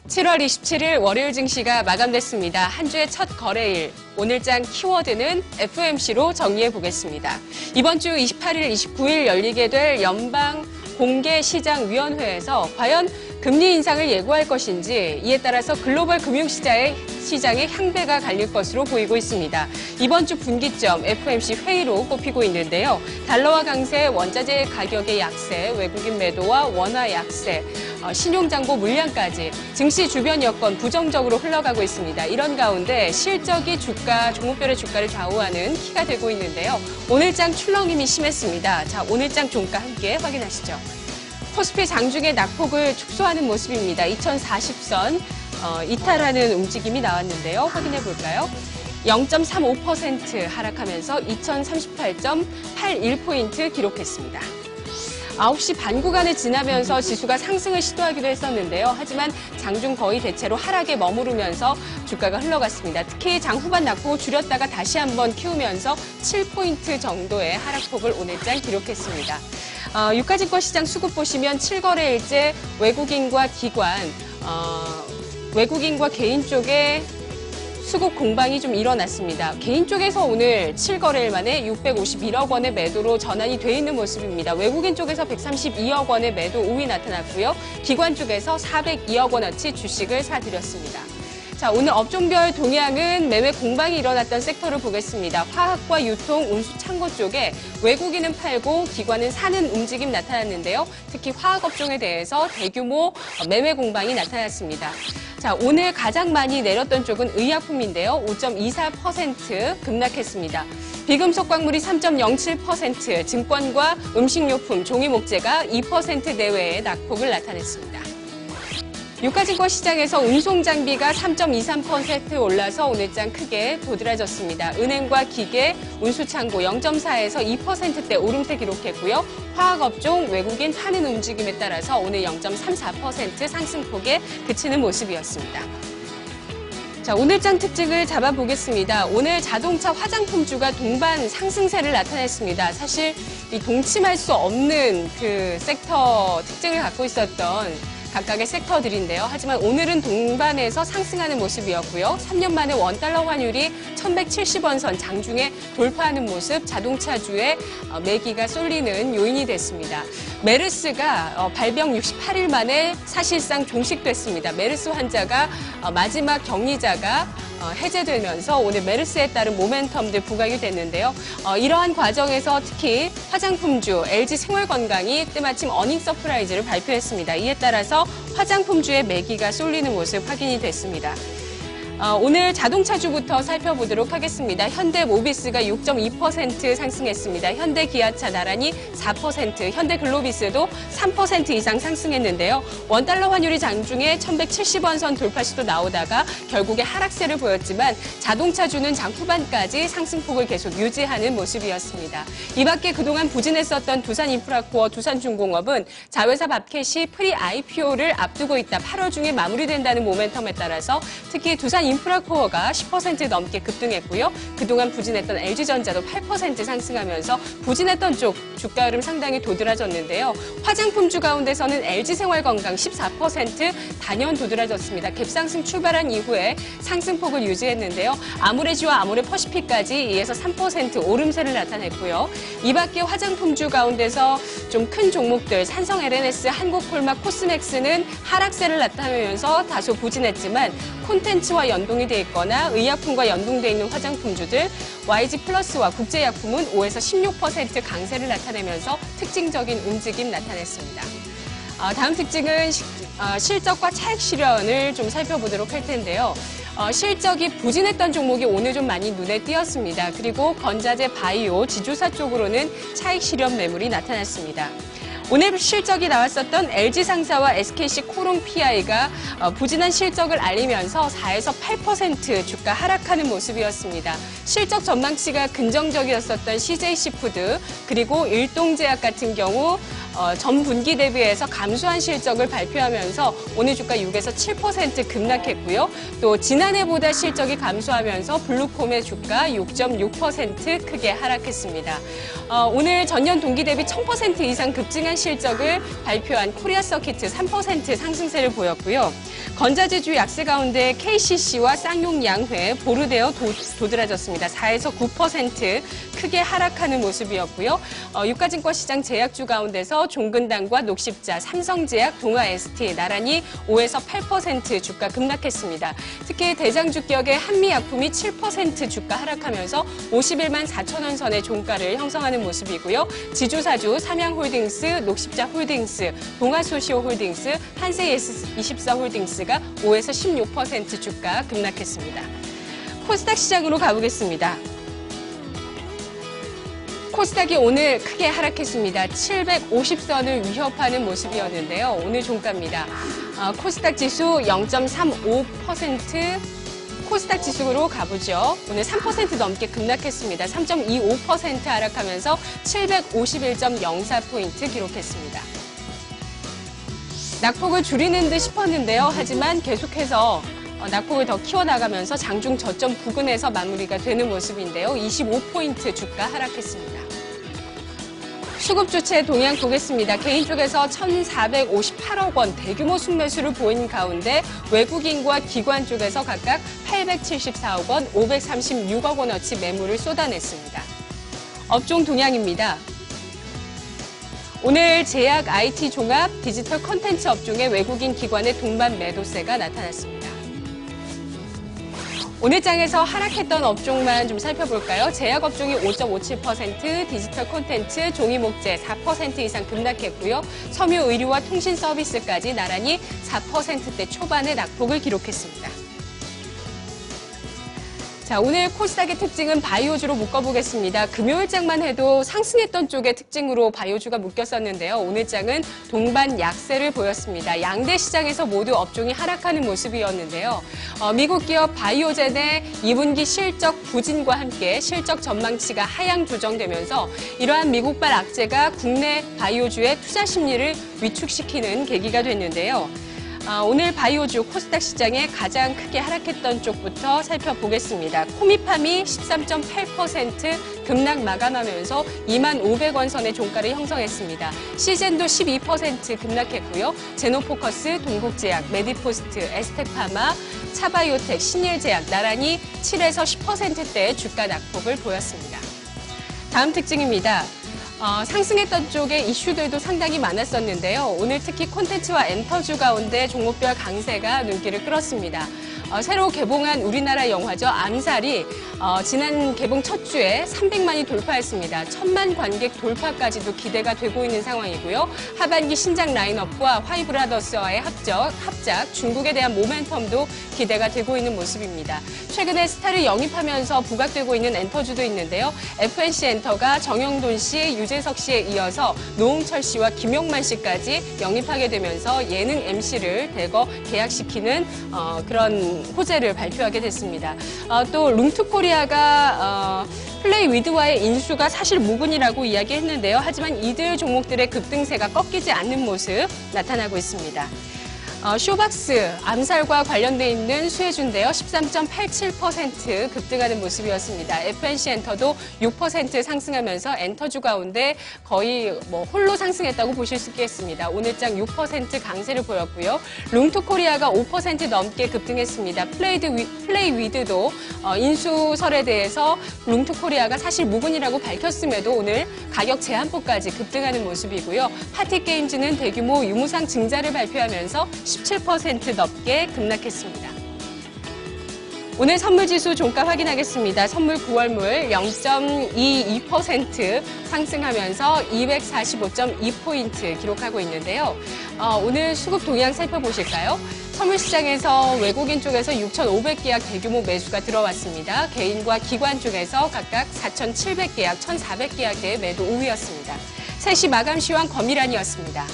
7월 27일 월요일 증시가 마감됐습니다. 한 주의 첫 거래일, 오늘장 키워드는 FOMC로 정리해 보겠습니다. 이번 주 28일, 29일 열리게 될 연방공개시장위원회에서 과연 금리 인상을 예고할 것인지, 이에 따라서 글로벌 금융시장의 향배가 갈릴 것으로 보이고 있습니다. 이번 주 분기점 FOMC 회의로 꼽히고 있는데요. 달러화 강세, 원자재 가격의 약세, 외국인 매도와 원화 약세, 신용장고 물량까지 증시 주변 여건 부정적으로 흘러가고 있습니다. 이런 가운데 실적이 종목별의 주가를 좌우하는 키가 되고 있는데요. 오늘장 출렁임이 심했습니다. 자, 오늘장 종가 함께 확인하시죠. 코스피 장중의 낙폭을 축소하는 모습입니다. 2040선 이탈하는 움직임이 나왔는데요. 확인해 볼까요? 0.35% 하락하면서 2038.81포인트 기록했습니다. 9시 반 구간을 지나면서 지수가 상승을 시도하기도 했었는데요. 하지만 장중 거의 대체로 하락에 머무르면서 주가가 흘러갔습니다. 특히 장 후반 낙폭을 줄였다가 다시 한번 키우면서 7포인트 정도의 하락폭을 오늘장 기록했습니다. 유가증권 시장 수급 보시면 7거래일째 외국인과 개인 쪽에 수급 공방이 좀 일어났습니다. 개인 쪽에서 오늘 7거래일 만에 651억 원의 매도로 전환이 돼 있는 모습입니다. 외국인 쪽에서 132억 원의 매도 우위 나타났고요. 기관 쪽에서 402억 원어치 주식을 사들였습니다. 자, 오늘 업종별 동향은 매매 공방이 일어났던 섹터를 보겠습니다. 화학과 유통, 운수, 창고 쪽에 외국인은 팔고 기관은 사는 움직임 나타났는데요. 특히 화학 업종에 대해서 대규모 매매 공방이 나타났습니다. 자, 오늘 가장 많이 내렸던 쪽은 의약품인데요. 5.24% 급락했습니다. 비금속 광물이 3.07%, 증권과 음식료품, 종이목재가 2% 내외의 낙폭을 나타냈습니다. 유가증권 시장에서 운송장비가 3.23% 올라서 오늘장 크게 도드라졌습니다. 은행과 기계, 운수창고 0.4에서 2%대 오름세 기록했고요. 화학업종, 외국인 파는 움직임에 따라서 오늘 0.34% 상승폭에 그치는 모습이었습니다. 자, 오늘장 특징을 잡아보겠습니다. 오늘 자동차 화장품주가 동반 상승세를 나타냈습니다. 사실 이 동침할 수 없는 그 섹터 특징을 갖고 있었던 각각의 섹터들인데요. 하지만 오늘은 동반해서 상승하는 모습이었고요. 3년 만에 원달러 환율이 1170원 선 장중에 돌파하는 모습, 자동차주의 매기가 쏠리는 요인이 됐습니다. 메르스가 발병 68일 만에 사실상 종식됐습니다. 메르스 환자가 마지막 격리자가 해제되면서 오늘 메르스에 따른 모멘텀들 부각이 됐는데요. 이러한 과정에서 특히 화장품주 LG 생활건강이 때마침 어닝 서프라이즈를 발표했습니다. 이에 따라서 화장품주의 매기가 쏠리는 모습 확인이 됐습니다. 오늘 자동차주부터 살펴보도록 하겠습니다. 현대모비스가 6.2% 상승했습니다. 현대기아차 나란히 4%, 현대글로비스도 3% 이상 상승했는데요. 원달러 환율이 장중에 1170원 선 돌파 시도 나오다가 결국에 하락세를 보였지만 자동차주는 장 후반까지 상승폭을 계속 유지하는 모습이었습니다. 이 밖에 그동안 부진했었던 두산인프라코어, 두산중공업은 자회사 밥캣이 프리 IPO를 앞두고 있다. 8월 중에 마무리된다는 모멘텀에 따라서 특히 두산인프라코어가 10% 넘게 급등했고요. 그동안 부진했던 LG전자도 8% 상승하면서 부진했던 쪽 주가 흐름 상당히 도드라졌는데요. 화장품주 가운데서는 LG생활건강 14% 단연 도드라졌습니다. 갭상승 출발한 이후에 상승폭을 유지했는데요. 아모레지와 아모레퍼시픽까지 2에서 3% 오름세를 나타냈고요. 이 밖에 화장품주 가운데서 좀 큰 종목들 산성 LNS, 한국콜막, 코스맥스는 하락세를 나타내면서 다소 부진했지만 콘텐츠와 연동이 돼 있거나 의약품과 연동돼 있는 화장품주들, YG플러스와 국제약품은 5에서 16% 강세를 나타내면서 특징적인 움직임 나타냈습니다. 다음 특징은 실적과 차익 실현을 좀 살펴보도록 할 텐데요. 실적이 부진했던 종목이 오늘 좀 많이 눈에 띄었습니다. 그리고 건자재, 바이오, 지주사 쪽으로는 차익 실현 매물이 나타났습니다. 오늘 실적이 나왔었던 LG상사와 SKC 코롱PI가 부진한 실적을 알리면서 4에서 8% 주가 하락하는 모습이었습니다. 실적 전망치가 긍정적이었었던 CJC푸드 그리고 일동제약 같은 경우 전 분기 대비해서 감소한 실적을 발표하면서 오늘 주가 6에서 7% 급락했고요. 또 지난해보다 실적이 감소하면서 블루콤의 주가 6.6% 크게 하락했습니다. 오늘 전년 동기 대비 1000% 이상 급증한 실적을 발표한 코리아 서키트 3% 상승세를 보였고요. 건자재주 약세 가운데 KCC와 쌍용 양회, 보르데어 도드라졌습니다. 4에서 9% 크게 하락하는 모습이었고요. 유가증권 시장 제약주 가운데서 종근당과 녹십자, 삼성제약, 동아ST 나란히 5에서 8% 주가 급락했습니다. 특히 대장주 격의 한미약품이 7% 주가 하락하면서 51만 4천 원 선의 종가를 형성하는 모습이고요. 지주사주 삼양홀딩스, 녹십자홀딩스, 동아소시오홀딩스, 한세S24홀딩스가 5에서 16% 주가 급락했습니다. 코스닥 시장으로 가보겠습니다. 코스닥이 오늘 크게 하락했습니다. 750선을 위협하는 모습이었는데요. 오늘 종가입니다. 코스닥 지수 0.35%, 코스닥 지수로 가보죠. 오늘 3% 넘게 급락했습니다. 3.25% 하락하면서 751.04포인트 기록했습니다. 낙폭을 줄이는 듯 싶었는데요. 하지만 계속해서 낙폭을 더 키워나가면서 장중 저점 부근에서 마무리가 되는 모습인데요. 25포인트 주가 하락했습니다. 수급 주체 동향 보겠습니다. 개인 쪽에서 1,458억 원 대규모 순매수를 보인 가운데 외국인과 기관 쪽에서 각각 874억 원, 536억 원어치 매물을 쏟아냈습니다. 업종 동향입니다. 오늘 제약, IT 종합, 디지털 콘텐츠 업종의 외국인 기관의 동반 매도세가 나타났습니다. 오늘 장에서 하락했던 업종만 좀 살펴볼까요? 제약 업종이 5.57%, 디지털 콘텐츠, 종이목재 4% 이상 급락했고요. 섬유 의류와 통신 서비스까지 나란히 4%대 초반의 낙폭을 기록했습니다. 자, 오늘 코스닥의 특징은 바이오주로 묶어보겠습니다. 금요일장만 해도 상승했던 쪽의 특징으로 바이오주가 묶였었는데요. 오늘 장은 동반 약세를 보였습니다. 양대 시장에서 모두 업종이 하락하는 모습이었는데요. 미국 기업 바이오젠의 2분기 실적 부진과 함께 실적 전망치가 하향 조정되면서 이러한 미국발 악재가 국내 바이오주의 투자 심리를 위축시키는 계기가 됐는데요. 오늘 바이오주 코스닥 시장에 가장 크게 하락했던 쪽부터 살펴보겠습니다. 코미팜이 13.8% 급락 마감하면서 2만 500원 선의 종가를 형성했습니다. 시젠도 12% 급락했고요. 제노포커스, 동국제약, 메디포스트, 에스텍파마, 차바이오텍, 신일제약 나란히 7에서 10%대의 주가 낙폭을 보였습니다. 다음 특징입니다. 상승했던 쪽의 이슈들도 상당히 많았었는데요. 오늘 특히 콘텐츠와 엔터주 가운데 종목별 강세가 눈길을 끌었습니다. 새로 개봉한 우리나라 영화죠. 암살이 지난 개봉 첫 주에 300만이 돌파했습니다. 1000만 관객 돌파까지도 기대가 되고 있는 상황이고요. 하반기 신작 라인업과 화이브라더스와의 합작, 중국에 대한 모멘텀도 기대가 되고 있는 모습입니다. 최근에 스타를 영입하면서 부각되고 있는 엔터주도 있는데요. FNC 엔터가 정영돈 씨, 유재석 씨에 이어서 노홍철 씨와 김용만 씨까지 영입하게 되면서 예능 MC를 대거 계약시키는 그런 호재를 발표하게 됐습니다. 또 룽투코리아가 플레이 위드와의 인수가 사실 무근이라고 이야기했는데요. 하지만 이들 종목들의 급등세가 꺾이지 않는 모습 나타나고 있습니다. 쇼박스, 암살과 관련돼 있는 수혜주인데요. 13.87% 급등하는 모습이었습니다. FNC 엔터도 6% 상승하면서 엔터주 가운데 거의 홀로 상승했다고 보실 수 있겠습니다. 오늘장 6% 강세를 보였고요. 룽투코리아가 5% 넘게 급등했습니다. 플레이 위드도 인수설에 대해서 룽투코리아가 사실 무근이라고 밝혔음에도 오늘 가격 제한폭까지 급등하는 모습이고요. 파티게임즈는 대규모 유무상 증자를 발표하면서 17% 넘게 급락했습니다. 오늘 선물지수 종가 확인하겠습니다. 선물 9월물 0.22% 상승하면서 245.2포인트 기록하고 있는데요. 오늘 수급 동향 살펴보실까요? 선물시장에서 외국인 쪽에서 6,500계약 대규모 매수가 들어왔습니다. 개인과 기관 쪽에서 각각 4,700계약, 1,400계약의 매도 우위였습니다. 3시 마감 시황 검일환이었습니다.